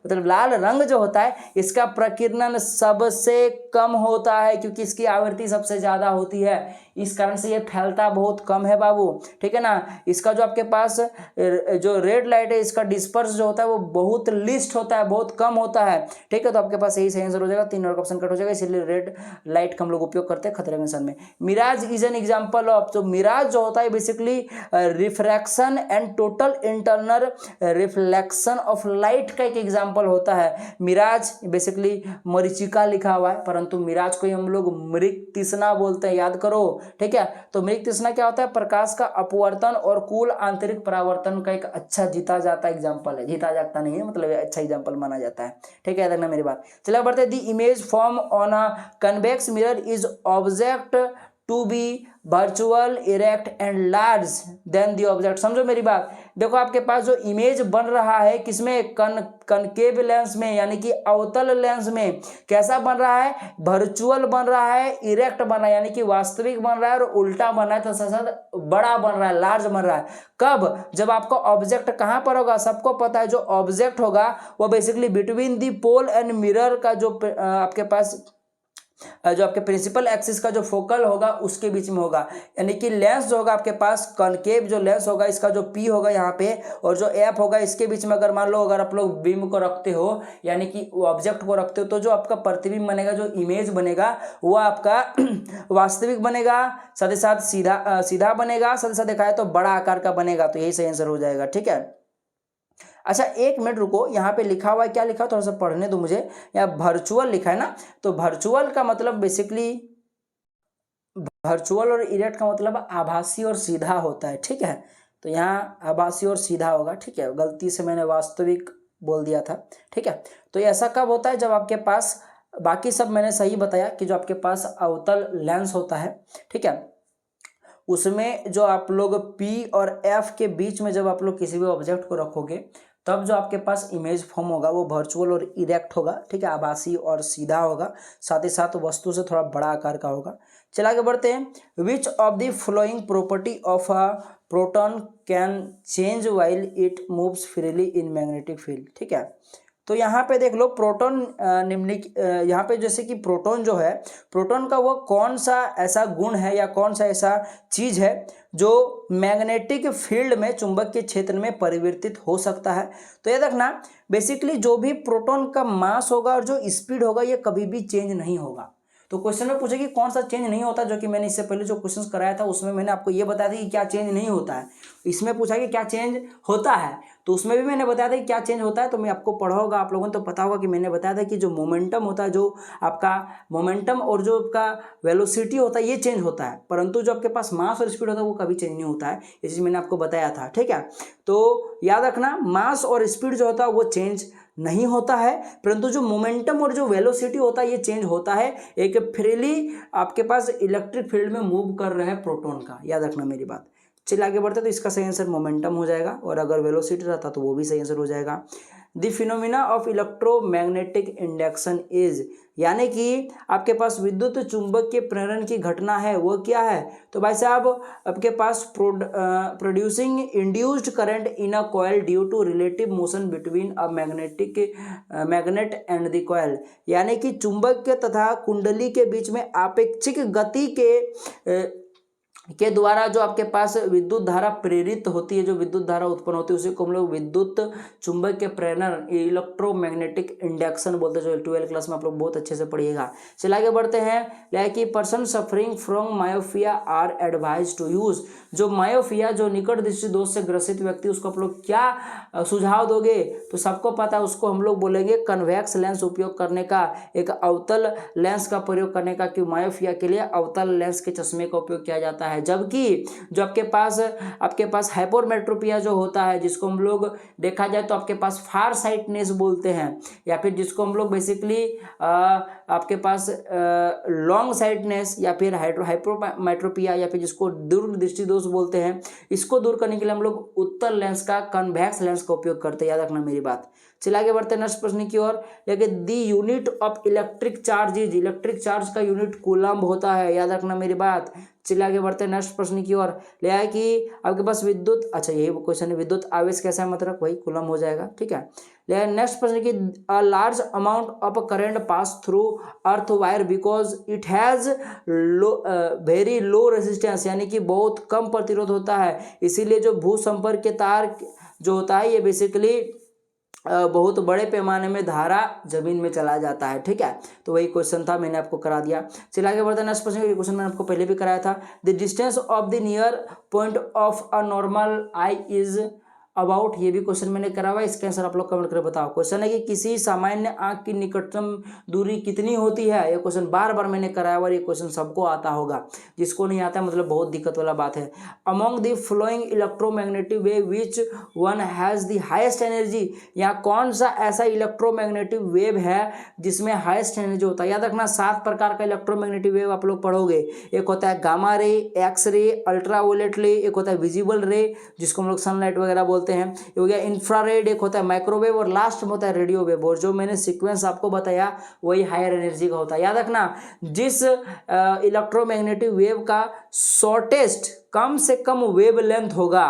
मतलब लाल रंग जो होता है इसका प्रकीर्णन सबसे कम होता है, क्योंकि इसकी आवृत्ति सबसे ज्यादा होती है, इस कारण से ये फैलता बहुत कम है बाबू, ठीक है ना। इसका जो आपके पास जो रेड लाइट है इसका डिस्पर्स जो होता है वो बहुत लिस्ट होता है, बहुत कम होता है, ठीक है। तो आपके पास यही आंसर हो जाएगा, 3 नंबर का ऑप्शन कट हो जाएगा, इसलिए रेड लाइट का हम लोग उपयोग करते हैं खतरे के समय में। Mirage is an example of, तो मिराज जो होता है basically refraction and total internal reflection of light का एक एग्जांपल होता है। मिराज बेसिकली मरीचिका लिखा हुआ है, परंतु मिराज को हम लोग मृग तृष्णा बोलते हैं, याद करो, ठीक है। तो मृग तृष्णा क्या होता है, प्रकाश का अपवर्तन और कुल आंतरिक परावर्तन का एक अच्छा जीता जाता एग्जांपल है, जीता जाता नहीं है मतलब अच्छा एग्जांपल माना जाता है, ठीक है, याद रखना मेरी बात। चलिए बढ़ते हैं। The image form on a convex mirror is object to be virtual erect and large than the object, समझो मेरी बात। देखो आपके पास जो इमेज बन रहा है किसमें, कनकेव लेंस में, यानी कि अवतल लेंस में, कैसा बन रहा है, वर्चुअल बन रहा है, इरेक्ट बन रहा है यानी कि वास्तविक बन रहा है, और उल्टा बन रहा है, तो साथ साथ बड़ा बन रहा है, लार्ज बन रहा है। कब, जब आपका ऑब्जेक्ट कहां पर होगा, सबको पता है जो ऑब्जेक्ट होगा वो basically between the pole and mirror का जो आपके पास जो आपके प्रिंसिपल एक्सिस का जो फोकल होगा उसके बीच में होगा, यानी कि लेंस जो होगा आपके पास कॉनकेव जो लेंस होगा इसका जो पी होगा यहाँ पे और जो एफ होगा इसके बीच में, अगर मान लो अगर आप लोग बीम को रखते हो यानी कि ऑब्जेक्ट को रखते हो, तो जो आपका प्रतिबिंब बनेगा, जो इमेज बनेगा वो आपका वास्तविक बनेगा, साथ ही साथ सीधा बनेगा, साथ ही साथ देखा है तो बड़ा आकार का बनेगा। तो यही सही आंसर हो जाएगा, ठीक है। अच्छा 1 मिनट रुको, यहाँ पे लिखा हुआ है, क्या लिखा है थोड़ा सा पढ़ने दो मुझे। यहाँ वर्चुअल लिखा है ना, तो वर्चुअल का मतलब बेसिकली वर्चुअल और इरेक्ट का मतलब आभासी और सीधा होता है, ठीक है। तो यहाँ आभासी और सीधा होगा, ठीक है, गलती से मैंने वास्तविक बोल दिया था, ठीक है। तो ऐसा कब होता है, जब आपके पास, बाकी सब मैंने सही बताया कि जो आपके पास अवतल लेंस होता है, ठीक है, उसमें जो आप लोग P और F के बीच में जब आप लोग किसी भी ऑब्जेक्ट को रखोगे तब जो आपके पास इमेज फॉर्म होगा वो वर्चुअल और इरेक्ट होगा, ठीक है, आभासी और सीधा होगा, साथ ही साथ वस्तु से थोड़ा बड़ा आकार का होगा। चलिए आगे बढ़ते हैं। विच of the following property of a proton can change while it moves freely in magnetic field, ठीक है। तो यहाँ पे देख लो प्रोटॉन यहाँ पे जैसे कि प्रोटॉन जो है, प्रोटॉन का वो कौन सा ऐसा गुण है या कौन सा ऐसा चीज है जो मैग्नेटिक फील्ड में चुंबकीय क्षेत्र में परिवर्तित हो सकता है। तो ये देखना बेसिकली जो भी प्रोटॉन का मास होगा और जो स्पीड होगा ये कभी भी चेंज नहीं होगा। तो क्वेश्चन में पूछे कि कौन सा चेंज नहीं होता, जो कि मैंने इससे पहले जो क्वेश्चन कराया था उसमें मैंने आपको ये बताया था कि क्या चेंज नहीं होता है। इसमें पूछा कि क्या चेंज होता है, तो उसमें भी मैंने बताया था कि क्या चेंज होता है। तो मैं आपको पढ़ा होगा, आप लोगों को तो पता होगा कि मैंने बताया था कि जो मोमेंटम होता है, जो आपका मोमेंटम और जो आपका वेलोसिटी होता है ये चेंज होता है, परंतु जो आपके पास मास और स्पीड होता है वो कभी चेंज नहीं होता है। ये चीज़ मैंने आपको बताया था, ठीक है। तो याद रखना मास और स्पीड जो होता है वो चेंज नहीं होता है, परंतु जो मोमेंटम और जो वेलोसिटी होता है ये चेंज होता है एक फ्रीली आपके पास इलेक्ट्रिक फील्ड में मूव कर रहे हैं प्रोटॉन का। याद रखना मेरी बात। चलिए आगे बढ़ते तो इसका सही आंसर मोमेंटम हो जाएगा, और अगर वेलोसिटी रहता तो वो भी सही आंसर हो जाएगा। The phenomena of electromagnetic induction is, यानी कि आपके पास विद्युत चुंबकीय प्रेरण की घटना है वो क्या है। तो भाई साहब आपके पास producing induced current in a coil due to relative motion between a magnet and the coil, यानी कि चुंबक तथा कुंडली के बीच में आपेक्षिक गति के द्वारा जो आपके पास विद्युत धारा प्रेरित होती है, जो विद्युत धारा उत्पन्न होती है उसे को हम लोग विद्युत चुंबकीय प्रेरण इलेक्ट्रोमैग्नेटिक इंडक्शन बोलते हैं, जो 12वीं क्लास में आप लोग बहुत अच्छे से पढ़िएगा। चलिए आगे बढ़ते हैं। Like person suffering from myopia are advise to use, जो मायोपिया जो निकट दृष्टि दोष से ग्रसित व्यक्ति उसको आप लोग क्या सुझाव दोगे। तो सबको पता है उसको हम लोग बोलेंगे कन्वेक्स लेंस उपयोग करने का, एक अवतल लेंस का प्रयोग करने का, क्योंकि मायोपिया के लिए अवतल लेंस के चश्मे का उपयोग किया जाता है। जबकि जो आपके पास हाइपरमेट्रोपिया जो होता है, जिसको हम लोग देखा जाए तो आपके पास फार साइटनेस बोलते हैं, या फिर जिसको हम लोग बेसिकली आपके पास लॉन्ग साइटनेस या फिर हाइपरमेट्रोपिया या फिर जिसको दूर दृष्टि दोष बोलते हैं, इसको दूर करने के लिए हम लोग उत्तल लेंस का कन्वेक्स लेंस का उपयोग करते हैं। याद रखना मेरी बात। चलिए आगे बढ़ते हैं नेक्स्ट प्रश्न की ओर। लेकिन दी unit of electric charge is, electric charge का यूनिट कूलम्ब होता है। याद रखना मेरी बात। चलिए आगे बढ़ते हैं नेक्स्ट प्रश्न की ओर। ले आए कि आपके पास विद्युत, अच्छा यही क्वेश्चन है, विद्युत आवेश कैसा है, मतलब वही कूलम्ब हो जाएगा, ठीक है। ले आए नेक्स्ट प्रश्न की, a large amount of current pass through earth wire because it has very low resistance, यानी कि बहुत कम प्रतिरोध होता है, इसीलिए जो भू संपर्क के तार जो होता है ये बेसिकली बहुत बड़े पैमाने में धारा जमीन में चला जाता है, ठीक है। तो वही क्वेश्चन था, मैंने आपको करा दिया। चलिए आगे बढ़ते हैं नेक्स्ट क्वेश्चन। ये क्वेश्चन मैंने आपको पहले भी कराया था। The distance of the near point of a normal I is about, ये भी क्वेश्चन मैंने करा हुआ है, इसका आंसर आप लोग कमेंट करके बताओ। क्वेश्चन है कि किसी सामान्य आंख की निकटतम दूरी कितनी होती है। ये क्वेश्चन बार बार मैंने कराया हुआ, ये क्वेश्चन सबको आता होगा, जिसको नहीं आता मतलब बहुत दिक्कत वाला बात है। Among the flowing electromagnetic wave which one has the highest energy, यहाँ कौन सा ऐसा इलेक्ट्रोमैग्नेटिक वेव है जिसमें हाइएस्ट एनर्जी होता है। याद रखना 7 प्रकार का इलेक्ट्रोमैग्नेटिक वेव आप लोग पढ़ोगे। एक होता है gamma ray, X ray, ultraviolet रे, एक होता है विजिबल रे जिसको हम लोग सनलाइट वगैरह बोलते हैं, ये हो गया इंफ्रारेड, एक होता है माइक्रोवेव, और लास्ट में होता है रेडियो वेव। और जो मैंने सीक्वेंस आपको बताया वही हायर एनर्जी का होता है। याद रखना जिस इलेक्ट्रोमैग्नेटिक वेव का शॉर्टेस्ट कम से कम वेव लेंथ होगा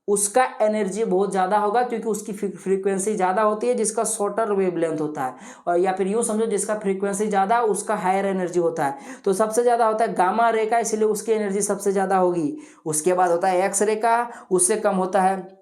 उसका एनर्जी बहुत ज़्यादा होगा, क्योंकि उसकी फ्रीक्वेंसी ज़्यादा होती है, जिसका शॉर्टर वेव लेंथ होता है, और या फिर यूँ समझो जिसका फ्रीक्वेंसी ज़्यादा उसका हायर एनर्जी होता है। तो सबसे ज़्यादा होता है गामा रे का, इसलिए उसकी एनर्जी सबसे ज़्यादा होगी। उसके बाद होता है एक्स रे का, उससे कम होता है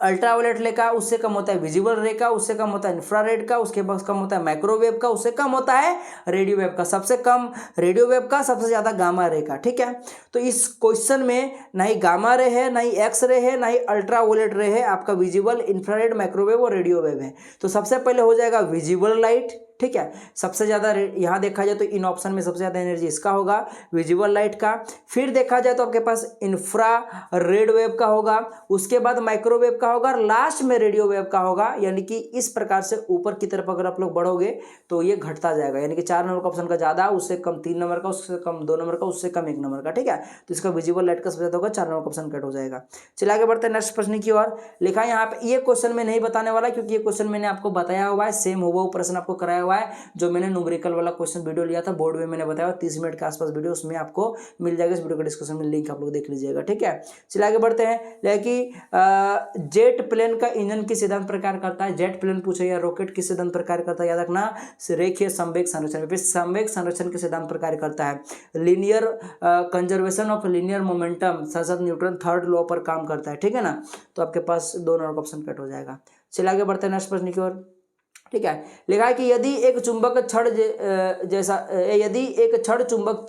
अल्ट्रावायलेट रे का, उससे कम होता है विजिबल रे का, उससे कम होता है इंफ्रारेड का, उसके बाद कम होता है माइक्रोवेव का, उससे कम होता है रेडियो वेव का, सबसे कम रेडियो वेव का, सबसे ज़्यादा गामा रे का, ठीक है। तो इस क्वेश्चन में ना ही गामा रे है, ना ही एक्स रे है, ना ही अल्ट्रावायलेट रे है, आपका विजिबल, इंफ्रारेड, माइक्रोवेव और रेडियो वेव है। तो सबसे पहले हो जाएगा विजिबल लाइट, ठीक है। सबसे ज़्यादा यहाँ देखा जाए तो इन ऑप्शन में सबसे ज़्यादा एनर्जी इसका होगा, विजिबल लाइट का। फिर देखा जाए तो आपके पास इंफ्रा रेड वेव का होगा, उसके बाद माइक्रोवेव का होगा और लास्ट में रेडियो वेव का होगा। यानी कि इस प्रकार से ऊपर की तरफ अगर आप लोग बढ़ोगे तो ये घटता जाएगा, यानी कि 4 नंबर का ऑप्शन का ज़्यादा, उससे कम 3 नंबर का, उससे कम 2 नंबर का, उससे कम 1 नंबर का, ठीक है। तो इसका विजिबल लाइट का सबसे ज़्यादा होगा, 4 नंबर का ऑप्शन कट हो जाएगा। चलिए आगे बढ़ते हैं नेक्स्ट प्रश्न की ओर। लिखा है यहाँ पे, ये क्वेश्चन मैं नहीं बताने वाला क्योंकि ये क्वेश्चन मैंने आपको बताया हुआ है, सेम हुआ प्रश्न आपको कराया हुआ है जो मैंने न्यूमेरिकल वाला क्वेश्चन वीडियो लिया था बोर्ड में, मैंने बताया 30 मिनट के आसपास वीडियो, उसमें आपको मिल जाएगा। इस वीडियो का डिस्क्रिप्शन में लिंक आप लोग देख लीजिएगा, ठीक है। चलिए आगे बढ़ते हैं कि जेट प्लेन का इंजन किस सिद्धांत प्रकार करता है। जेट प्लेन पूछे या रॉकेट किस सिद्धांत प्रकार करता है, याद रखना रेखीय संवेग संरक्षण, फिर संवेग संरक्षण के सिद्धांत प्रकार करता है। Linear conservation of linear momentum sir Newton third law पर काम करता है, ठीक है ना। तो आपके पास 2 नंबर का ऑप्शन कट हो जाएगा। चलिए आगे बढ़ते हैं नेक्स्ट प्रश्न की ओर, ठीक है। लिखा है कि यदि एक चुंबक छड़ चुंबक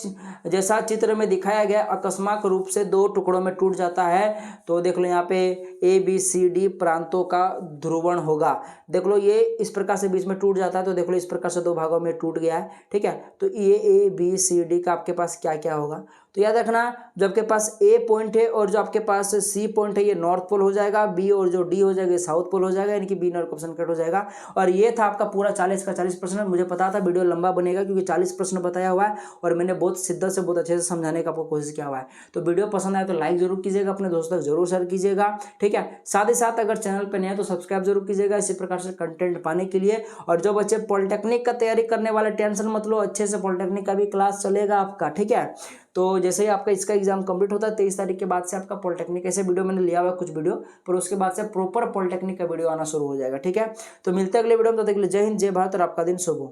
जैसा चित्र में दिखाया गया अकस्मात रूप से 2 टुकड़ों में टूट जाता है तो देख लो यहाँ पे ABCD प्रांतों का ध्रुवण होगा। देख लो ये इस प्रकार से बीच में टूट जाता है, तो देख लो इस प्रकार से 2 भागों में टूट गया है, ठीक है। तो ये ABCD का आपके पास क्या क्या होगा, तो याद रखना जो आपके पास A पॉइंट है और जो आपके पास C पॉइंट है ये नॉर्थ पोल हो जाएगा, B और जो D हो जाएगा साउथ पोल हो जाएगा, यानी कि B नंबर ऑप्शन कट हो जाएगा। और ये था आपका पूरा 40 का 40 प्रश्न। मुझे पता था वीडियो लंबा बनेगा क्योंकि 40 प्रश्न बताया हुआ है और मैंने बहुत शिद्दत से बहुत अच्छे से समझाने का आपको कोशिश किया हुआ है। तो वीडियो पसंद आए तो लाइक जरूर कीजिएगा, अपने दोस्तों तक जरूर शेयर कीजिएगा, ठीक है। साथ ही साथ अगर चैनल पर नए हैं तो सब्सक्राइब जरूर कीजिएगा इसी प्रकार से कंटेंट पाने के लिए। और जो बच्चे पॉलिटेक्निक का तैयारी करने वाले टेंशन मत लो, अच्छे से पॉलिटेक्निक का भी क्लास चलेगा आपका, ठीक है। तो जैसे ही आपका इसका एग्जाम कंप्लीट होता है 23 तारीख के बाद से आपका पॉलिटेक्निक, ऐसे वीडियो मैंने लिया हुआ है कुछ वीडियो, पर उसके बाद से प्रॉपर पॉलिटेक्निक का वीडियो आना शुरू हो जाएगा, ठीक है। तो मिलते हैं अगले वीडियो में, तो तब तक के लिए जय हिंद, जय भारत और आपका दिन शुभ हो।